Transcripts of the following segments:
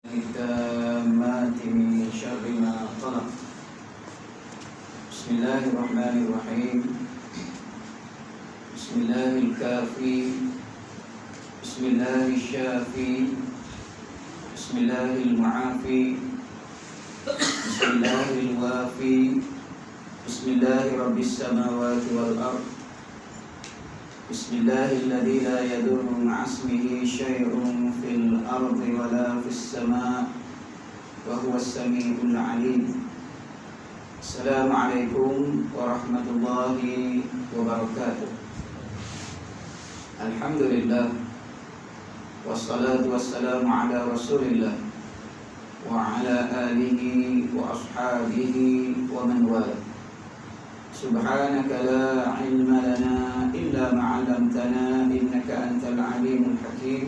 التامات من شر ما خلق. بسم الله الرحمن الرحيم. بسم الله الكافي، بسم الله الشافي، بسم الله المعافي، بسم الله الوافي، بسم الله رب السماوات والأرض، بسم الله الذي لا يضر مع اسمه شيء في الأرض ولا في السماء وهو السميع العليم. السلام عليكم ورحمة الله وبركاته. الحمد لله والصلاة والسلام على رسول الله وعلى آله وأصحابه ومن والاه. سبحانك لا علم لنا إلا ما علمتنا إنك أنت العليم الحكيم.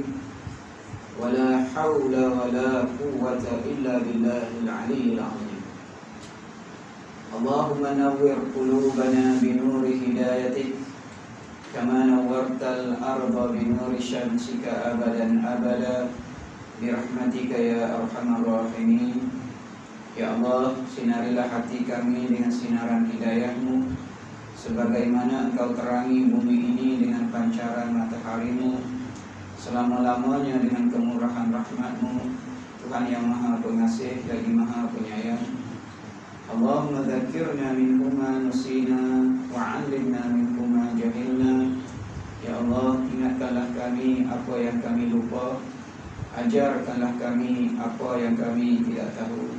ولا حول ولا قوة إلا بالله العلي العظيم. اللهم نور قلوبنا بنور هدايتك كما نورت الأرض بنور شمسك أبدا أبدا برحمتك يا أرحم الراحمين. Ya Allah, sinarilah hati kami dengan sinaran hidayah-Mu, sebagaimana Engkau terangi bumi ini dengan pancaran matahari-Mu, selama-lamanya dengan kemurahan rahmat-Mu, Tuhan yang Maha Pengasih lagi Maha Penyayang. Allahumma dzakirna minhu ma nusina wa 'allimna minhu ma jahilna. Ya Allah, ingatkanlah kami apa yang kami lupa, ajarkanlah kami apa yang kami tidak tahu.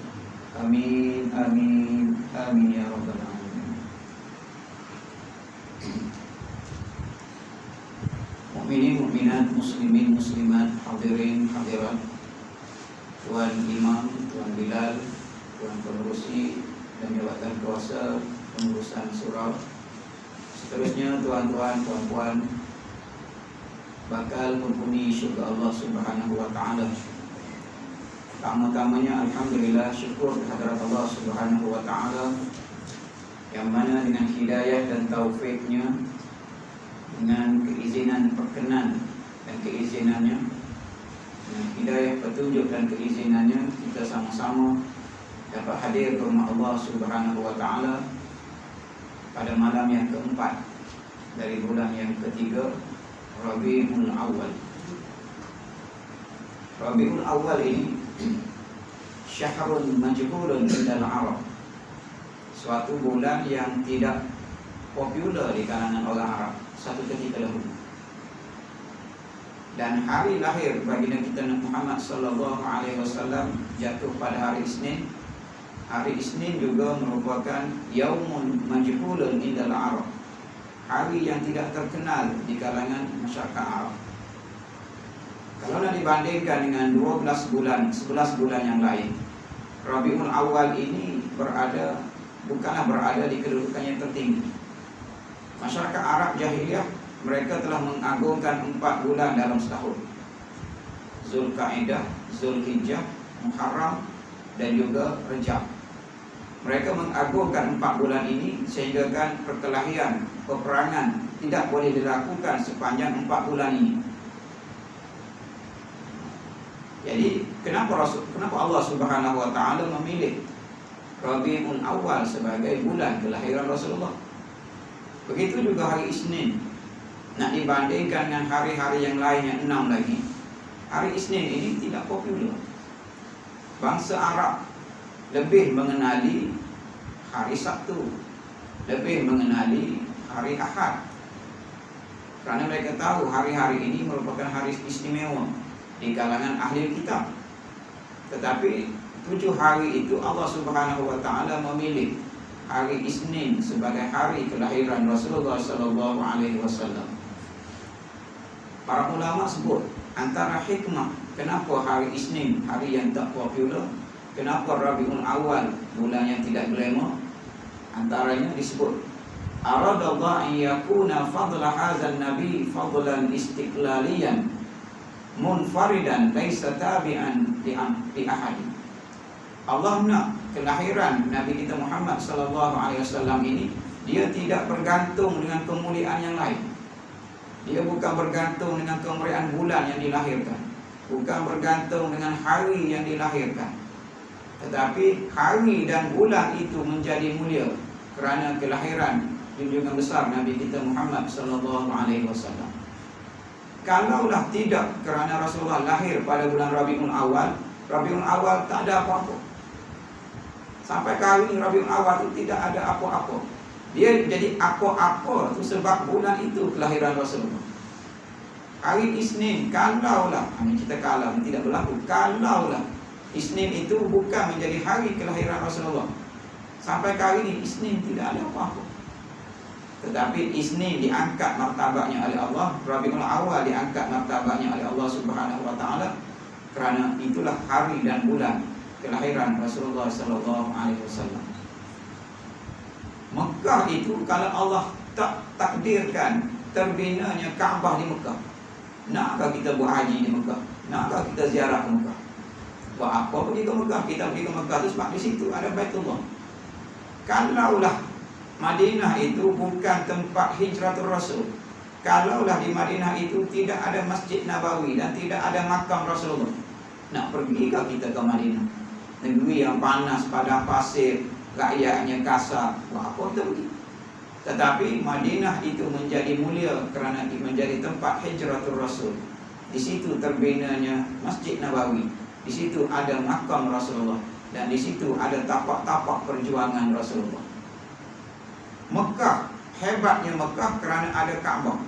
Amin, amin, amin ya rabbal alamin. Mukminin, mukminat, muslimin, muslimat, hadirin, hadirat, Tuan Imam, Tuan Bilal, Tuan Pengurusi dan jabatan kuasa pengurusan surau, seterusnya tuan-tuan, puan-puan, bakal menghuni syurga Allah Subhanahu wa taala. Pertama-tamanya alhamdulillah, syukur kehadirat Allah Subhanahu wa taala yang mana dengan hidayah dan taufiknya, dengan keizinan perkenan dan keizinannya, dengan hidayah petunjuk dan keizinannya, kita sama-sama dapat hadir ke rumah Allah Subhanahu wa taala pada malam yang keempat dari bulan yang ketiga, Rabiul Awal. Rabiul Awal ini syahrun majhulun indal Arab, suatu bulan yang tidak popular di kalangan orang Arab satu ketika dahulu. Dan hari lahir baginda kita Nabi Muhammad sallallahu alaihi wasallam jatuh pada hari Isnin. Hari Isnin juga merupakan yaumun majhulun indal Arab, hari yang tidak terkenal di kalangan masyarakat Arab. Kalau nak dibandingkan dengan 11 bulan yang lain, Rabiul Awal ini bukanlah berada di kedudukan yang tertinggi. Masyarakat Arab jahiliyah, mereka telah mengagungkan 4 bulan dalam setahun: Zulkaidah, Zulhijjah, Muharram dan juga Rejab. Mereka mengagungkan 4 bulan ini sehingga kan perkelahian, peperangan tidak boleh dilakukan sepanjang 4 bulan ini. Jadi kenapa Allah Subhanahu wa taala memilih Rabiul Awal sebagai bulan kelahiran Rasulullah? Begitu juga hari Isnin. Nak dibandingkan dengan hari-hari yang lain yang 6 lagi, hari Isnin ini tidak popular. Bangsa Arab lebih mengenali hari Sabtu, lebih mengenali hari Ahad, kerana mereka tahu hari-hari ini merupakan hari istimewa di kalangan ahli kitab. Tetapi 7 hari itu Allah Subhanahu wa taala memilih hari Isnin sebagai hari kelahiran Rasulullah sallallahu alaihi wasallam. Para ulama sebut antara hikmah kenapa hari Isnin, hari yang tak popular, kenapa Rabiul Awal, bulan yang tidak glamour, antaranya disebut aradallahu an yakuna fadla hadzal nabi fadlan istiqlaliyan munfaridan laisa tabi'an li ahad. Allah nak kelahiran Nabi kita Muhammad sallallahu alaihi wasallam ini, dia tidak bergantung dengan kemuliaan yang lain. Dia bukan bergantung dengan kemuliaan bulan yang dilahirkan, bukan bergantung dengan hari yang dilahirkan, tetapi hari dan bulan itu menjadi mulia kerana kelahiran junjungan besar Nabi kita Muhammad sallallahu alaihi wasallam. Kalaulah tidak kerana Rasulullah lahir pada bulan Rabiul Awal tak ada apa-apa. Sampai kali ini Rabiul Awal itu tidak ada apa-apa. Dia jadi apa-apa itu sebab bulan itu kelahiran Rasulullah. Hari Isnin, kalaulah, ini kita kalau tidak berlaku, kalaulah Isnin itu bukan menjadi hari kelahiran Rasulullah, sampai kali ini Isnin tidak ada apa-apa. Tetapi Isnin diangkat martabatnya oleh Allah, Rabiul Awal diangkat martabatnya oleh Allah Subhanahu wa taala, kerana itulah hari dan bulan kelahiran Rasulullah sallallahu alaihi wasallam. Mekah itu kalau Allah tak takdirkan terbinanya Kaabah di Mekah, nakkah kita buat haji di Mekah? Nakkah kita ziarah ke Mekah? Buat apa pergi ke Mekah? Kita pergi ke Mekah itu sebab di situ ada Baitullah. Kalaulah Madinah itu bukan tempat hijratul Rasul, kalaulah di Madinah itu tidak ada Masjid Nabawi dan tidak ada makam Rasulullah, nak pergikah kita ke Madinah? Negeri yang panas, padang pasir, rakyatnya kasar, buat apa kita pergi? Tetapi Madinah itu menjadi mulia kerana menjadi tempat hijratul Rasul. Di situ terbinanya Masjid Nabawi, di situ ada makam Rasulullah, dan di situ ada tapak-tapak perjuangan Rasulullah. Mekah, hebatnya Mekah kerana ada Kaabah.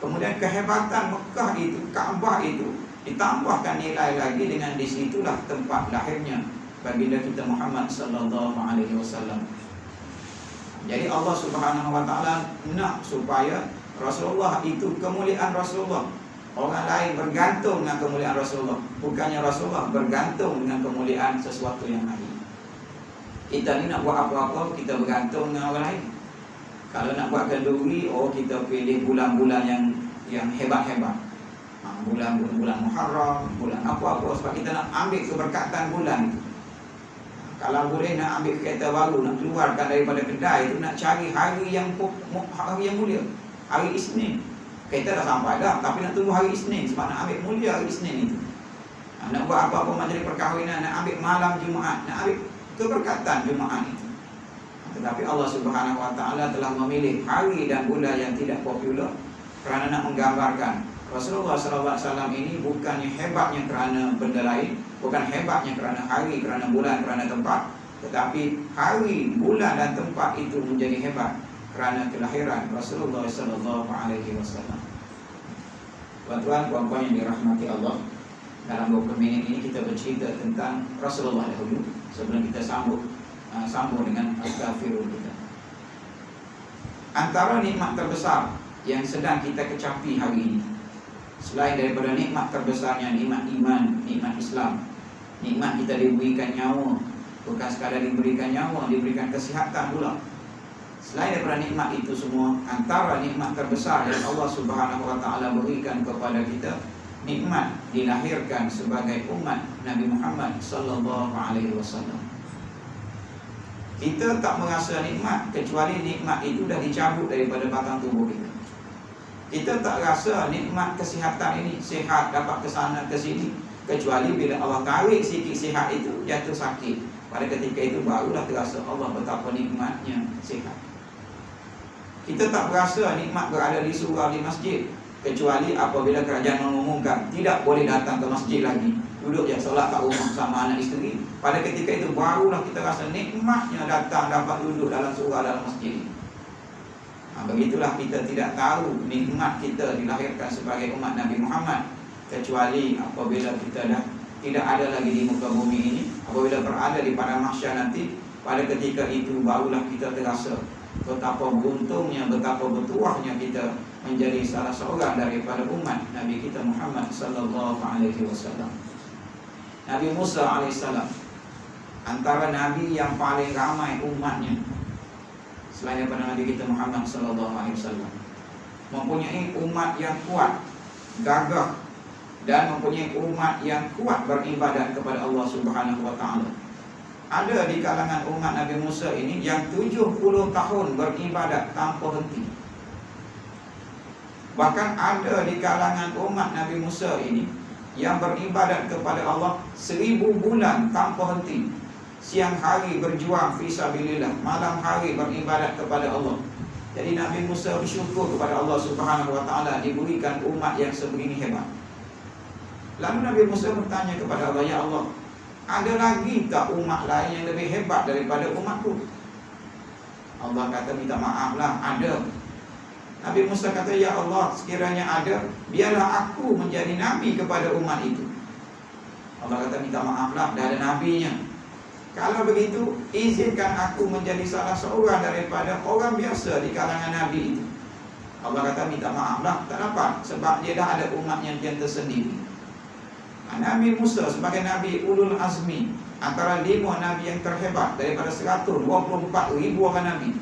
Kemudian kehebatan Mekah itu, Kaabah itu ditambahkan nilai lagi dengan disitulah tempat lahirnya baginda kita Muhammad sallallahu alaihi wasallam. Jadi Allah Subhanahu wa taala nak supaya Rasulullah itu kemuliaan Rasulullah. Orang lain bergantung dengan kemuliaan Rasulullah, bukannya Rasulullah bergantung dengan kemuliaan sesuatu yang lain. Kita ni nak buat apa-apa kita bergantung dengan orang lain. Kalau nak buat kenduri, kita pilih bulan-bulan yang hebat-hebat. Bulan Muharram, bulan apa-apa, sebab kita nak ambil keberkatan bulan itu. Kalau boleh nak ambil kereta baru, nak keluarkan daripada kedai itu, nak cari hari yang mulia, hari Isnin. Kereta dah sampai dah, tapi nak tunggu hari Isnin sebab nak ambil mulia hari Isnin itu. Nak buat apa-apa majlis perkahwinan, nak ambil malam Jumaat, nak ambil keberkatan Jumaat itu. Tetapi Allah Subhanahu wa taala telah memilih hari dan bulan yang tidak popular kerana nak menggambarkan Rasulullah SAW ini bukannya hebatnya kerana benda lain, bukan hebatnya kerana hari, kerana bulan, kerana tempat, tetapi hari, bulan dan tempat itu menjadi hebat kerana kelahiran Rasulullah SAW. Tuan-tuan, puan-puan yang dirahmati Allah, dalam 20 minit ini kita bercerita tentang Rasulullah dahulu sebelum kita sambung dengan astaghfirullah kita. Antara nikmat terbesar yang sedang kita kecapi hari ini, selain daripada nikmat terbesarnya nikmat iman, nikmat Islam, nikmat kita diberikan nyawa, bukan sekadar diberikan nyawa, diberikan kesihatan pula. Selain daripada nikmat itu semua, antara nikmat terbesar yang Allah Subhanahu wa taala berikan kepada kita, nikmat dilahirkan sebagai umat Nabi Muhammad sallallahu alaihi wasallam. Kita tak merasa nikmat kecuali nikmat itu dah dicabut daripada batang tubuh kita. Kita tak rasa nikmat kesihatan ini, sihat dapat ke sana ke sini, kecuali bila Allah tarik sikit sihat itu jatuh sakit. Pada ketika itu barulah terasa Allah betapa nikmatnya sihat. Kita tak berasa nikmat berada di surau di masjid, kecuali apabila kerajaan mengumumkan tidak boleh datang ke masjid lagi, duduk je solat kat rumah sama anak isteri. Pada ketika itu barulah kita rasa nikmatnya datang dapat duduk dalam surau dalam masjid. Begitulah kita tidak tahu nikmat kita dilahirkan sebagai umat Nabi Muhammad, kecuali apabila kita dah tidak ada lagi di muka bumi ini, apabila berada di padang mahsyar nanti. Pada ketika itu barulah kita terasa betapa beruntungnya, betapa bertuahnya kita menjadi salah seorang daripada umat Nabi kita Muhammad sallallahu alaihi wasallam. Nabi Musa alaihissalam antara nabi yang paling ramai umatnya selain daripada Nabi kita Muhammad sallallahu alaihi wasallam, mempunyai umat yang kuat, gagah, dan mempunyai umat yang kuat beribadat kepada Allah Subhanahu wa taala. Ada di kalangan umat Nabi Musa ini yang 70 tahun beribadat tanpa henti. Bahkan ada di kalangan umat Nabi Musa ini yang beribadat kepada Allah 1000 bulan tanpa henti. Siang hari berjuang fisabilillah, malam hari beribadat kepada Allah. Jadi Nabi Musa bersyukur kepada Allah Subhanahu wa taala diberikan umat yang sebegini hebat. Lalu Nabi Musa bertanya kepada Allah, ya Allah, ada lagi tak umat lain yang lebih hebat daripada umatku? Allah kata, minta maaflah, ada. Nabi Musa kata, ya Allah, sekiranya ada, biarlah aku menjadi nabi kepada umat itu. Allah kata, minta maaflah, dah ada nabinya. Kalau begitu, izinkan aku menjadi salah seorang daripada orang biasa di kalangan nabi itu. Allah kata, minta maaflah, tak dapat, sebab dia dah ada umatnya yang tersendiri. Nabi Musa sebagai nabi ulul azmi, antara 5 nabi yang terhebat daripada 124,000 orang nabi,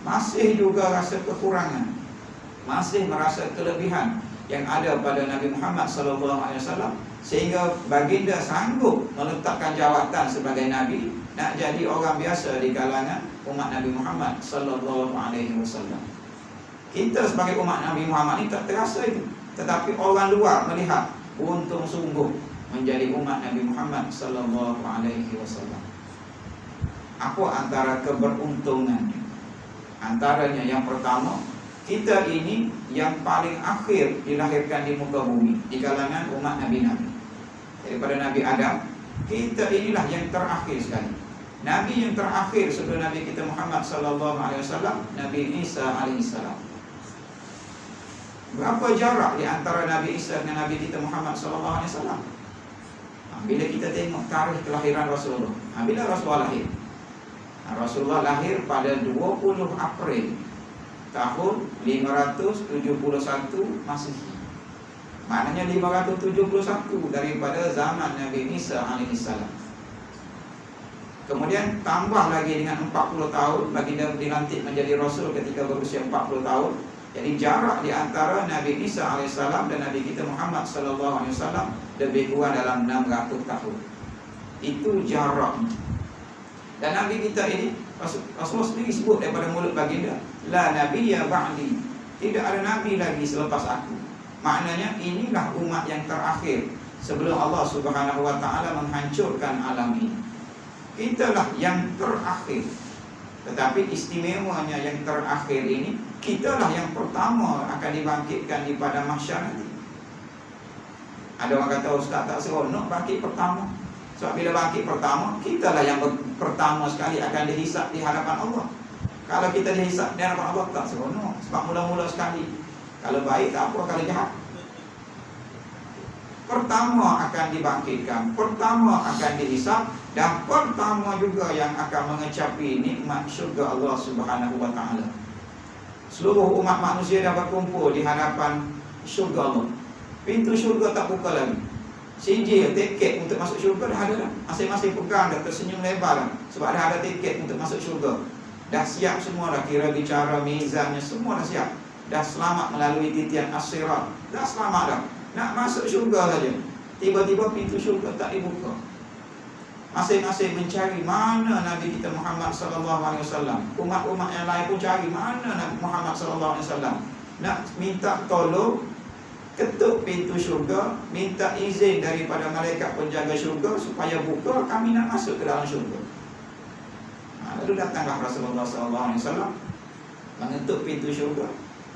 masih juga rasa kekurangan, masih merasa kelebihan yang ada pada Nabi Muhammad SAW, sehingga baginda sanggup meletakkan jawatan sebagai nabi, nak jadi orang biasa di kalangan umat Nabi Muhammad SAW. Kita sebagai umat Nabi Muhammad ini tak terasa itu, tetapi orang luar melihat, untung sungguh menjadi umat Nabi Muhammad SAW. Apa antara keberuntungan? Antaranya yang pertama, kita ini yang paling akhir dilahirkan di muka bumi di kalangan umat Nabi-Nabi. Daripada Nabi Adam, kita inilah yang terakhir sekali. Nabi yang terakhir sebelum Nabi kita Muhammad SAW, Nabi Isa alaihissalam. Berapa jarak di antara Nabi Isa dengan Nabi kita Muhammad SAW? Bila kita tengok tarikh kelahiran Rasulullah, bila Rasulullah lahir? Rasulullah lahir pada 20 April tahun 571 Masehi. Maknanya 571 daripada zaman Nabi Isa alaihissalam. Kemudian tambah lagi dengan 40 tahun baginda dilantik menjadi Rasul ketika berusia 40 tahun. Jadi jarak di antara Nabi Isa alaihissalam dan Nabi kita Muhammad sallallahu alaihi wasallam lebih kurang dalam 600 tahun. Itu jarak. Dan Nabi kita ini, Rasulullah sendiri sebut daripada mulut baginda, la nabiyya ba'di, tidak ada nabi lagi selepas aku. Maknanya inilah umat yang terakhir sebelum Allah Subhanahu wa taala menghancurkan alam ini. Kitalah yang terakhir. Tetapi istimewanya yang terakhir ini, kitalah yang pertama akan dibangkitkan di padang mahsyar nanti. Ada orang kata, ustaz tak seronok bangkit pertama. Sebab bila bangkit pertama, kitalah yang pertama sekali akan dihisap di hadapan Allah. Kalau kita dihisap di hadapan Allah, tak seronok. Sebab mula-mula sekali, kalau baik tak apa, kalau jahat. Pertama akan dibangkitkan, pertama akan dihisap, dan pertama juga yang akan mengecapi nikmat syurga Allah Subhanahu wa taala. Seluruh umat manusia dah berkumpul di hadapan syurga Allah. Pintu syurga tak buka lagi. Sijil, tiket untuk masuk syurga dah ada dah. Masing-masing pegang dah, tersenyum lebar dah. Sebab dah ada tiket untuk masuk syurga. Dah siap semua dah, kira bicara, mizannya, semua dah siap. Dah selamat melalui titian as-sirat. Dah selamat dah. Nak masuk syurga saja, tiba-tiba pintu syurga tak dibuka. Masing-masing mencari mana Nabi kita Muhammad SAW. Umat-umat yang lain pun cari mana Nabi Muhammad SAW. Nak minta tolong, ketuk pintu syurga, minta izin daripada malaikat penjaga syurga supaya buka, kami nak masuk ke dalam syurga. Lalu datanglah Rasulullah SAW mengetuk pintu syurga,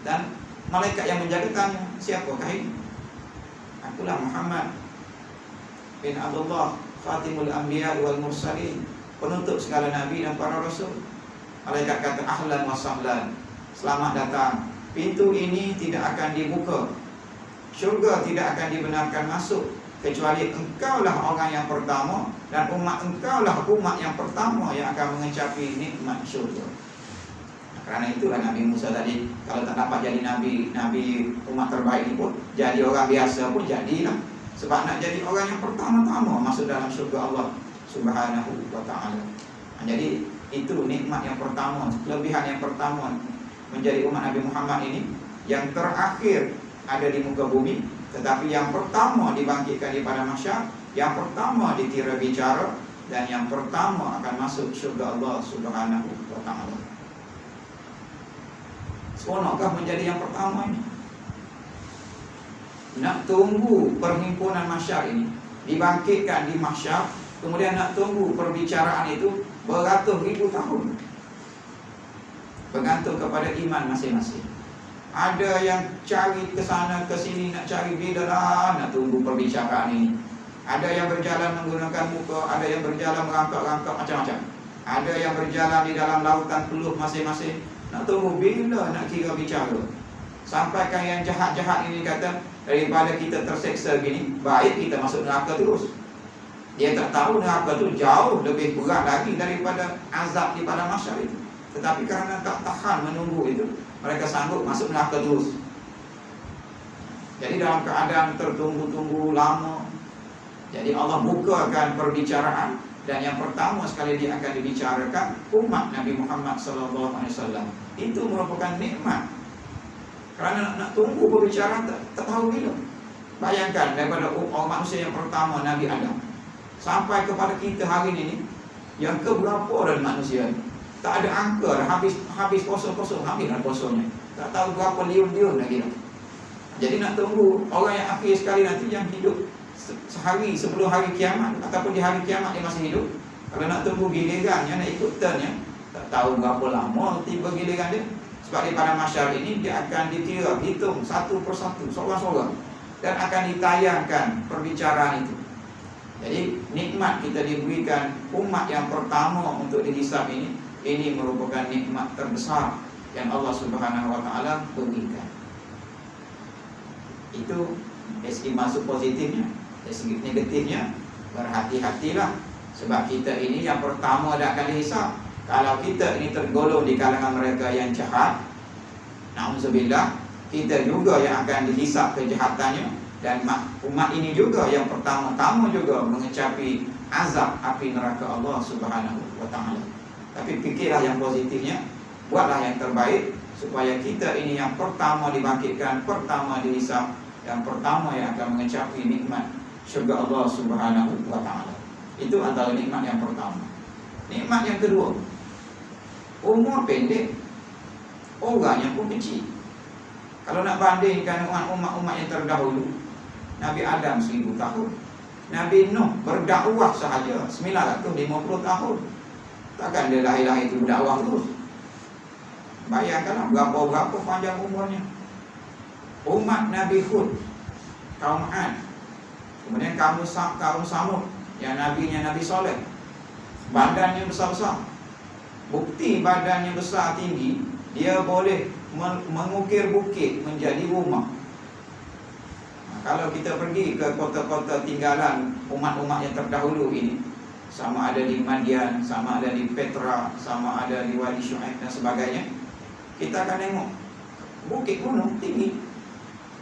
dan malaikat yang menjaga tanya, siapakah ini? Akulah Muhammad bin Abdullah, Fatimul Anbiya wal Mursalin, penutup segala nabi dan para rasul. Malaikat kata, ahlan wa sahlan, selamat datang. Pintu ini tidak akan dibuka, syurga tidak akan dibenarkan masuk kecuali engkaulah orang yang pertama, dan umat engkaulah umat yang pertama yang akan mengecapi nikmat syurga. Kerana itulah Nabi Musa tadi, kalau tak dapat jadi nabi umat terbaik ini pun, jadi orang biasa pun jadilah. Sebab nak jadi orang yang pertama-tama masuk dalam syurga Allah Subhanahu wa ta'ala. Jadi itu nikmat yang pertama, kelebihan yang pertama menjadi umat Nabi Muhammad ini, yang terakhir ada di muka bumi, tetapi yang pertama dibangkitkan di padang mahsyar, yang pertama dikira bicara, dan yang pertama akan masuk syurga Allah Subhanahu wa ta'ala. Seronokah menjadi yang pertama ini? nak tunggu perhimpunan mahsyar ini dibangkitkan di mahsyar, kemudian nak tunggu perbicaraan itu beratus ribu tahun. Bergantung kepada iman masing-masing. Ada yang cari ke sana ke sini, nak cari bila lah nak tunggu perbicaraan ini. Ada yang berjalan menggunakan muka, ada yang berjalan merangkak-rangkak macam-macam. Ada yang berjalan di dalam lautan peluh masing-masing, nak tunggu bila nak kira bicara. Sampaikan yang jahat-jahat ini kata, daripada kita terseksa gini, baik kita masuk neraka terus. Dia tak tahu neraka tu jauh lebih berat lagi daripada azab di padang mahsyar itu. Tetapi kerana tak tahan menunggu itu, mereka sanggup masuk neraka terus. Jadi dalam keadaan tertunggu-tunggu lama, jadi Allah bukakan perbicaraan, dan yang pertama sekali dia akan dibicarakan umat Nabi Muhammad SAW. Itu merupakan nikmat. Kerana nak tunggu berbicara tak tahu bila. Bayangkan daripada umat manusia yang pertama Nabi Adam sampai kepada kita hari ini, yang keberapa dari manusia ini, tak ada angka dah, habis kosong-kosong, habis dah kosongnya. Tak tahu berapa liun-liun lagi dah. Jadi nak tunggu orang yang akhir sekali nanti, yang hidup sehari sebelum hari kiamat ataupun di hari kiamat dia masih hidup. Kalau nak tunggu gilirannya, nak ikut turnnya, tak tahu berapa lama tiba giliran dia. Sebab di padang mahsyar ini dia akan dikira, hitung satu persatu, seorang-seorang, dan akan ditayangkan perbicaraan itu. Jadi nikmat kita diberikan umat yang pertama untuk dihisab ini merupakan nikmat terbesar yang Allah Subhanahu Wa Taala berikan. Itu dari segi masuk positifnya. Dari segi negatifnya, berhati-hatilah, sebab kita ini yang pertama dah akan dihisab. Kalau kita ini tergolong di kalangan mereka yang jahat, na'udzubillah, kita juga yang akan dihisab kejahatannya. Dan umat ini juga yang pertama-tama juga mengecapi azab api neraka Allah Subhanahu Wa Taala. Tapi fikirlah yang positifnya, buatlah yang terbaik, supaya kita ini yang pertama dibangkitkan, pertama dihisab, yang pertama yang akan mengecapi nikmat syurga Allah Subhanahu Wa Taala. Itu antara nikmat yang pertama. Nikmat yang kedua, umur pendek, orangnya pun kecil. Kalau nak bandingkan dengan umat-umat yang terdahulu, Nabi Adam 1000 tahun, Nabi Nuh berdakwah sahaja 950 tahun. Takkan dia lahir-lahir itu berdakwah terus. Bayangkanlah berapa panjang umurnya. Umat Nabi Hud, kaum Ad, kemudian kaum Samud, yang nabinya Nabi Saleh, badannya besar-besar. Bukti badannya besar tinggi, dia boleh mengukir bukit menjadi rumah. Kalau kita pergi ke kota-kota tinggalan umat-umat yang terdahulu ini, sama ada di Madian, sama ada di Petra, sama ada di Wadi Syuaib dan sebagainya, kita akan tengok bukit gunung tinggi.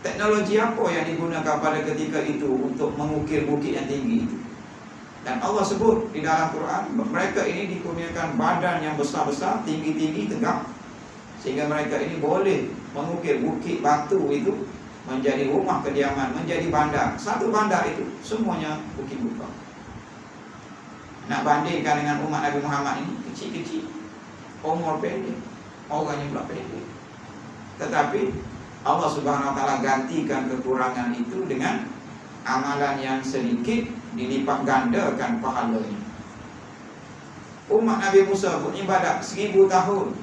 Teknologi apa yang digunakan pada ketika itu untuk mengukir bukit yang tinggi itu? Dan Allah sebut di dalam Quran, mereka ini dikurniakan badan yang besar-besar, tinggi-tinggi, tegak, sehingga mereka ini boleh mengukir bukit batu itu menjadi rumah kediaman, menjadi bandar. Satu bandar itu semuanya bukit buka. Nak bandingkan dengan umat Nabi Muhammad ini, kecil-kecil, umur pendek, orangnya pula pendek. Tetapi Allah Subhanahu Wa Taala gantikan kekurangan itu dengan amalan yang sedikit, dilipat gandakan pahalanya. Umat Nabi Musa beribadat 1000 tahun.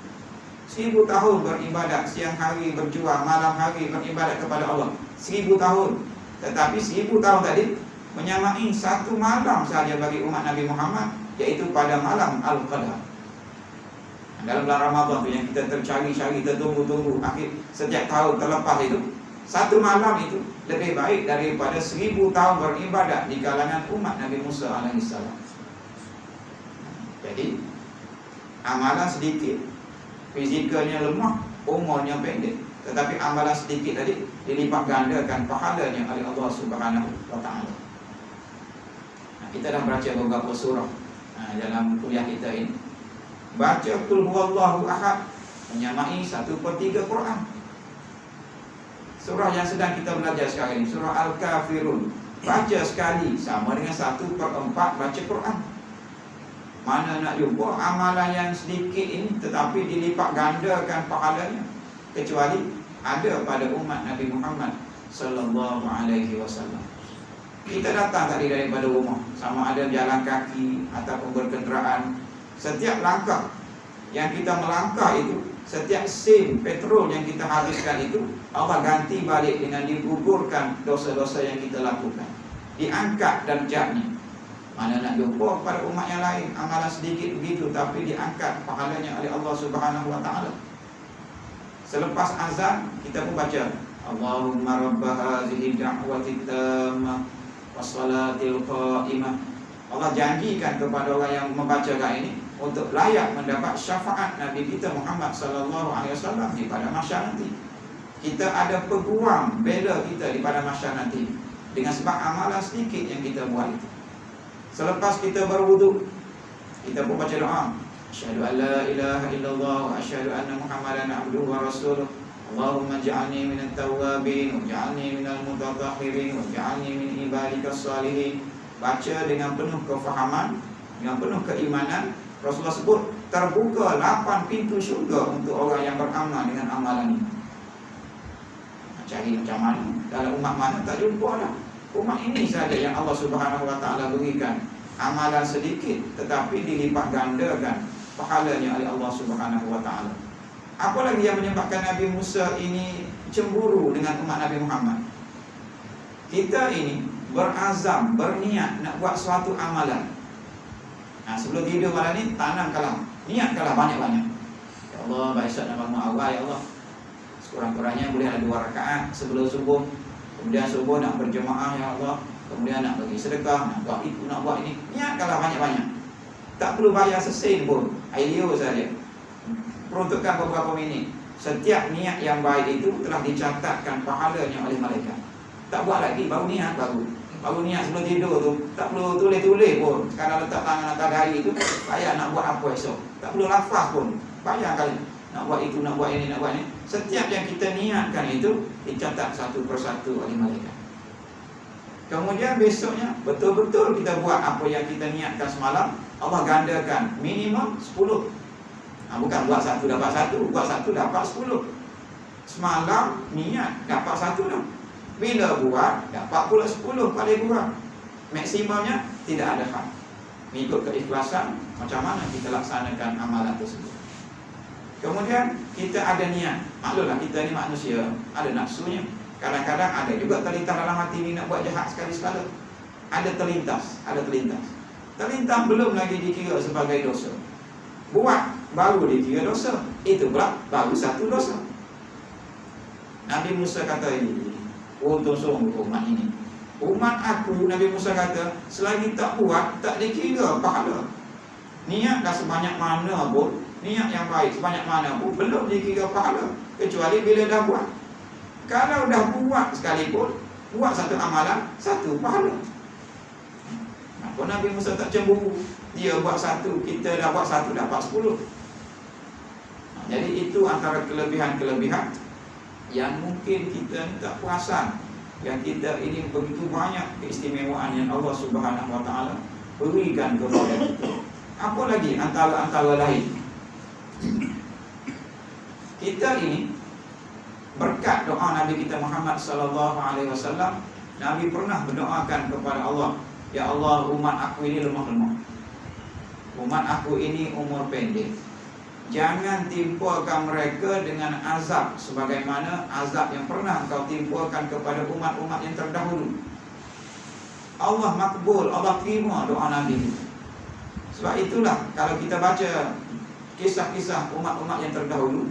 1000 tahun beribadat, siang hari berjuang, malam hari beribadat kepada Allah. 1000 tahun. Tetapi 1000 tahun tadi menyamai satu malam saja bagi umat Nabi Muhammad, yaitu pada malam Al-Qadar. Dalam bulan Ramadan tu yang kita tercari-cari, kita tunggu-tunggu, akhir setiap tahun terlepas itu, satu malam itu lebih baik daripada 1000 tahun beribadat di kalangan umat Nabi Musa AS. Jadi amalan sedikit, fizikalnya lemah, umurnya pendek, tetapi amalan sedikit tadi dilipat gandakan pahalanya oleh Allah Subhanahu Wa Taala. Kita dah baca beberapa surah dalam kuliah kita ini. Baca Qul Huwallahu Ahad menyamai 1/3 Quran. Surah yang sedang kita belajar sekarang ini, surah Al-Kafirun, baca sekali sama dengan 1/4 baca Quran. Mana nak jumpa amalan yang sedikit ini tetapi dilipat gandakan pahalanya, kecuali ada pada umat Nabi Muhammad sallallahu alaihi wasallam. Kita datang tadi daripada rumah, sama ada jalan kaki ataupun berkenderaan, setiap langkah yang kita melangkah itu, setiap sen petrol yang kita habiskan itu, Allah ganti balik dengan digugurkan dosa-dosa yang kita lakukan, diangkat darjatnya. Mana nak jumpa kepada umat yang lain amalan sedikit begitu, tapi diangkat pahalanya oleh Allah Subhanahu wa taala. Selepas azan kita pun baca Allahumma rabb hadhihi da'wati tammah wassalatil qa'imah. Allah janjikan kepada orang yang membaca doa ini untuk layak mendapat syafaat Nabi kita Muhammad sallallahu alaihi wasallam di pada mahsyar nanti. Kita ada peguam bela kita di pada mahsyar nanti dengan sebab amalan sedikit yang kita buat itu. Selepas kita berwuduk, kita pun baca doa, asyhadu an la ilaha illallah wa asyhadu anna Muhammadan abduhu wa rasuluh. Allahumma ij'alni minat tawwabin waj'alni minal mutatahhirin waj'alni min ibadikas salihin. Baca dengan penuh kefahaman, dengan penuh keimanan. Rasulullah sebut terbuka 8 pintu syurga untuk orang yang beramal dengan amalan ini. Cari macam mana, dalam umat mana tak jumpa dah. Umat ini saja yang Allah Subhanahu wa taala berikan amalan sedikit tetapi dilipat gandakan pahalanya oleh Allah Subhanahu wa taala. Apa lagi yang menyebabkan Nabi Musa ini cemburu dengan umat Nabi Muhammad? Kita ini berazam, berniat nak buat suatu amalan. Nah, sebelum tidur malam ni tanamkanlah, niatkanlah banyak-banyak. Ya Allah, baik nak bangun awal ya Allah. Sekurang-kurangnya boleh ada 2 rakaat sebelum subuh. Kemudian subuh nak berjemaah ya Allah. Kemudian nak bagi sedekah, nak buat itu, nak buat ini. Niatkanlah banyak-banyak. Tak perlu bayar sesen pun, ILO saja. Peruntukkan beberapa minit. Setiap niat yang baik itu telah dicatatkan pahalanya oleh malaikat. Tak buat lagi, baru niat baru niat sebelum tidur tu. Tak perlu tulis-tulis pun. Sekarang letak tangan atas dahi itu, payah nak buat apa esok. Tak perlu lafaz pun, payah kali. Nak buat itu, nak buat ini, nak buat ini. Setiap yang kita niatkan itu dicatat satu persatu oleh malaikat. Kemudian besoknya betul-betul kita buat apa yang kita niatkan semalam. Allah gandakan minimum 10. Bukan buat 1 dapat 1, buat 1 dapat 10. Semalam niat dapat 1 dah. Bila buat dapat pula 10 paling kurang. Maksimumnya tidak ada hal. Mengikut keikhlasan macam mana kita laksanakan amalan tersebut. Kemudian kita ada niat. Maklumlah kita ni manusia, ada nafsunya. Kadang-kadang ada juga terlintas dalam hati ni nak buat jahat sekali-sekala. Ada terlintas. Terlintas belum lagi dikira sebagai dosa. Buat baru dikira dosa. Itu pula baru 1 dosa. Nabi Musa kata ini, untung sungguh umat ini. Umat aku, Nabi Musa kata, selagi tak buat tak dikira pahala. Niat dah sebanyak mana pun, niat yang baik sebanyak mana pun belum dikira pahala, kecuali bila dah buat. Kalau dah buat sekalipun, buat 1 amalan 1 pahala. Kenapa Nabi Musa tak cemburu? Dia buat 1, kita dah buat 1 dapat 10. Jadi itu antara kelebihan-kelebihan yang mungkin kita tak perasan. Yang kita ini begitu banyak keistimewaan yang Allah Subhanahu wa taala berikan kepada kita. Apa lagi antara lain? Kita ini berkat doa Nabi kita Muhammad sallallahu alaihi wasallam, Nabi pernah berdoakan kepada Allah, ya Allah, umat aku ini lemah-lemah. Umat aku ini umur pendek. Jangan timpakan mereka dengan azab sebagaimana azab yang pernah Engkau timpakan kepada umat-umat yang terdahulu. Allah makbul, Allah terima doa Nabi. Sebab itulah kalau kita baca kisah-kisah umat-umat yang terdahulu,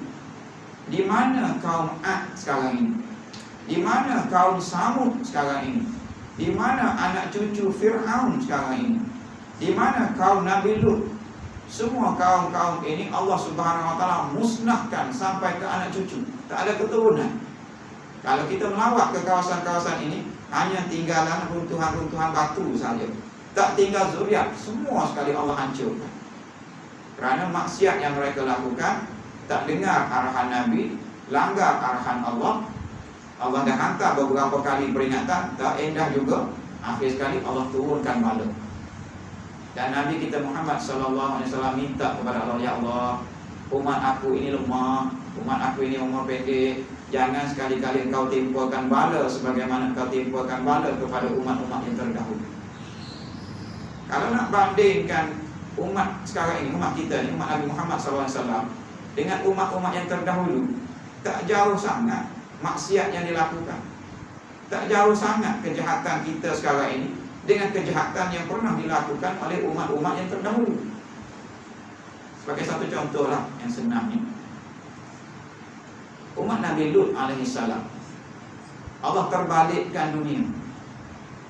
di mana kaum Ad sekarang ini? Di mana kaum Samud sekarang ini? Di mana anak cucu Fir'aun sekarang ini? Di mana kaum Nabi Lut? Semua kaum-kaum ini Allah Subhanahu wa taala musnahkan sampai ke anak cucu. Tak ada keturunan. Kalau kita melawat ke kawasan-kawasan ini, hanya tinggalan runtuhan-runtuhan batu saja. Tak tinggal zuriat, semua sekali Allah hancurkan. Kerana maksiat yang mereka lakukan, tak dengar arahan Nabi, langgar arahan Allah. Allah dah hantar beberapa kali peringatan, tak endah juga. Akhir sekali Allah turunkan bala. Dan Nabi kita Muhammad sallallahu alaihi wasallam minta kepada Allah, ya Allah, umat aku ini lemah, umat aku ini umur pendek. Jangan sekali-kali engkau timpakan bala sebagaimana engkau timpakan bala kepada umat-umat yang terdahulu. Kalau nak bandingkan umat sekarang ini, umat kita ni, umat Nabi Muhammad SAW dengan umat-umat yang terdahulu, tak jauh sangat maksiat yang dilakukan, tak jauh sangat kejahatan kita sekarang ini dengan kejahatan yang pernah dilakukan oleh umat-umat yang terdahulu. Sebagai satu contohlah yang senangnya, umat Nabi Lut alaihissalam, Allah terbalikkan dunia.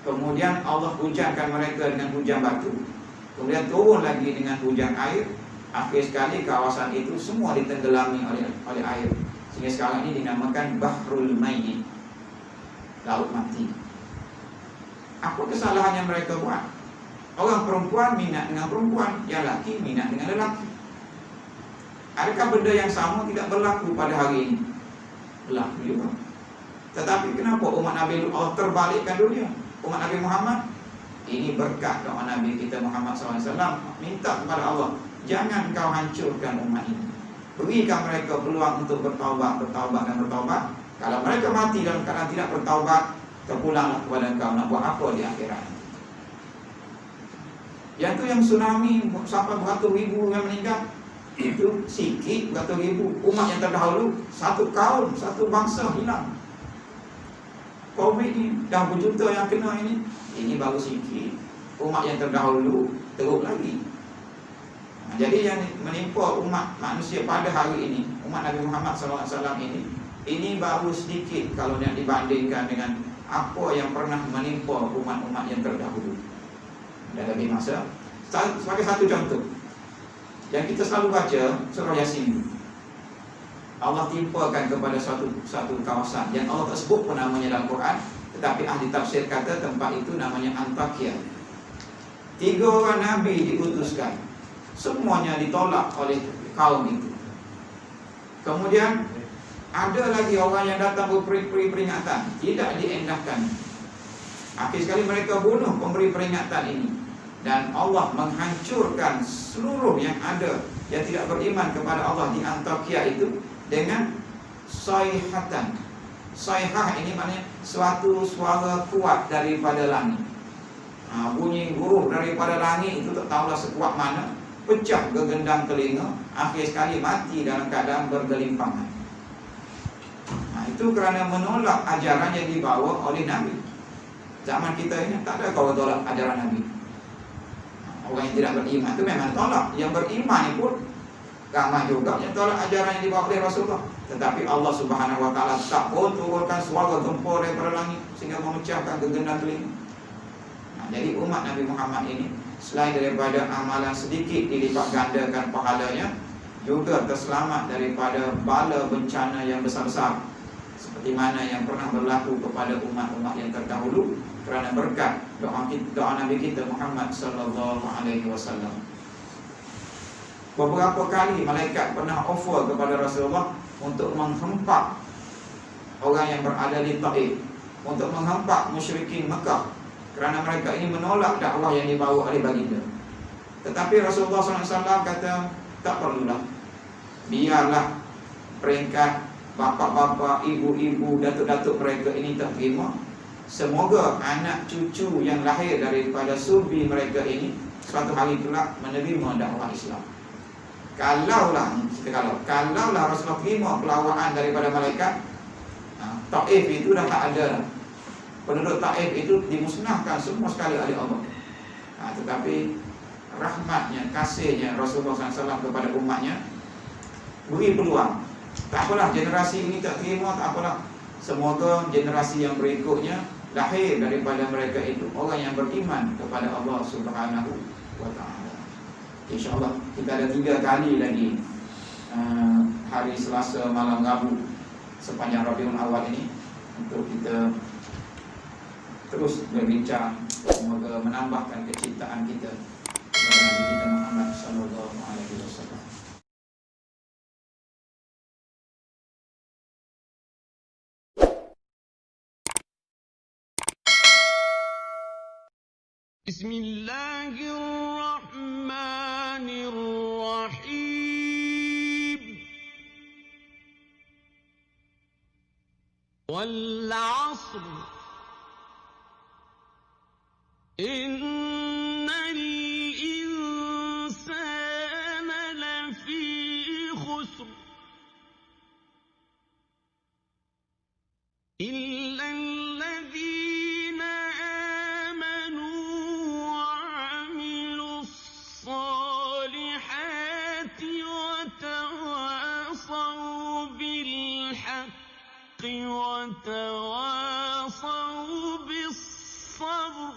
Kemudian Allah hujankan mereka dengan hujan batu. Kemudian turun lagi dengan hujan air. Akhir sekali kawasan itu semua ditenggelami oleh air. Sehingga sekarang ini dinamakan Bahrul Mayyit, laut mati. Apa kesalahan yang mereka buat? Orang perempuan minat dengan perempuan, yang lelaki minat dengan lelaki. Adakah benda yang sama tidak berlaku pada hari ini? Berlaku juga. Tetapi kenapa umat Nabi Lut Allah terbalikkan dunia? Umat Nabi Muhammad, ini berkat doa Nabi kita Muhammad SAW, minta kepada Allah, jangan kau hancurkan umat ini. Berikan mereka peluang untuk bertaubat. Kalau mereka mati dalam keadaan tidak bertaubat, terpulanglah kepada engkau. Nak buat apa di akhirat? Yang tu yang tsunami sampai beratus ribu yang meninggal, itu sikit beratus ribu. Umat yang terdahulu, satu kaum, satu bangsa hilang. Covid ni dah berjuta yang kena ini baru sikit. Umat yang terdahulu teruk lagi. Jadi yang menimpa umat manusia pada hari ini, umat Nabi Muhammad SAW ini baru sedikit kalau nak dibandingkan dengan apa yang pernah menimpa umat-umat yang terdahulu. Dan lebih masa. Sebagai satu contoh, yang kita selalu baca surah Yasin, Allah timpakan kepada satu kawasan yang Allah tak sebut pun namanya dalam Quran, tetapi ahli tafsir kata tempat itu namanya Antakya. 3 orang Nabi diutuskan, semuanya ditolak oleh kaum itu. Kemudian ada lagi orang yang datang memberi peringatan, tidak diendahkan. Akhir sekali mereka bunuh pemberi peringatan ini, dan Allah menghancurkan seluruh yang ada yang tidak beriman kepada Allah di Antakya itu dengan sayhatan. Sayhah ini maknanya suatu suara kuat daripada langit. Bunyi guruh daripada langit itu tak tahulah sekuat mana, pecah gegendang telinga, akhir sekali mati dalam keadaan bergelimpangan. Itu kerana menolak ajaran yang dibawa oleh Nabi. Zaman kita ini tak ada kau tolak ajaran Nabi. Orang yang tidak beriman itu memang tolak. Yang beriman pun ramai juga yang tolak ajaran yang dibawa oleh Rasulullah. Tetapi Allah Subhanahu Wa Taala tak pun turunkan suara gempur daripada langit sehingga memecahkan gegendang telinga. Jadi umat Nabi Muhammad ini selain daripada amalan sedikit dilipat gandakan pahalanya, juga terselamat daripada bala bencana yang besar-besar seperti mana yang pernah berlaku kepada umat-umat yang terdahulu kerana berkat doa Nabi kita Muhammad sallallahu alaihi wasallam. Beberapa kali malaikat pernah offer kepada Rasulullah untuk menghempak orang yang berada di Taif, untuk menghempak musyrikin Mekah kerana mereka ini menolak dakwah yang dibawa oleh baginda. Tetapi Rasulullah SAW kata, tak perlulah, biarlah peringkat bapa-bapa, ibu-ibu, datuk-datuk mereka ini tak terima. Semoga anak cucu yang lahir daripada sulbi mereka ini suatu hari kelak menerima dakwah Islam. Kalaulah Rasulullah terima pelawaan daripada malaikat, Taif itu dah tak ada. Penduduk Taif itu dimusnahkan semua sekali oleh Allah. Tetapi rahmatnya, kasihnya Rasulullah SAW kepada umatnya beri peluang. Tak apalah generasi ini tak terima, tak apalah. Semoga generasi yang berikutnya lahir daripada mereka itu orang yang beriman kepada Allah Subhanahu Wa Taala. InsyaAllah kita ada 3 kali lagi hari Selasa malam Rabu sepanjang Rabiul Awal ini untuk kita terus berbincang, semoga menambahkan kecintaan kita kepada Nabi kita Muhammad sallallahu alaihi wasallam. Bismillahirrahmanirrahim. والعصر إن الإنسان لفي خسر إلا الذين آمنوا وعملوا الصالحات وتواصوا بالحق وتواصوا بالصبر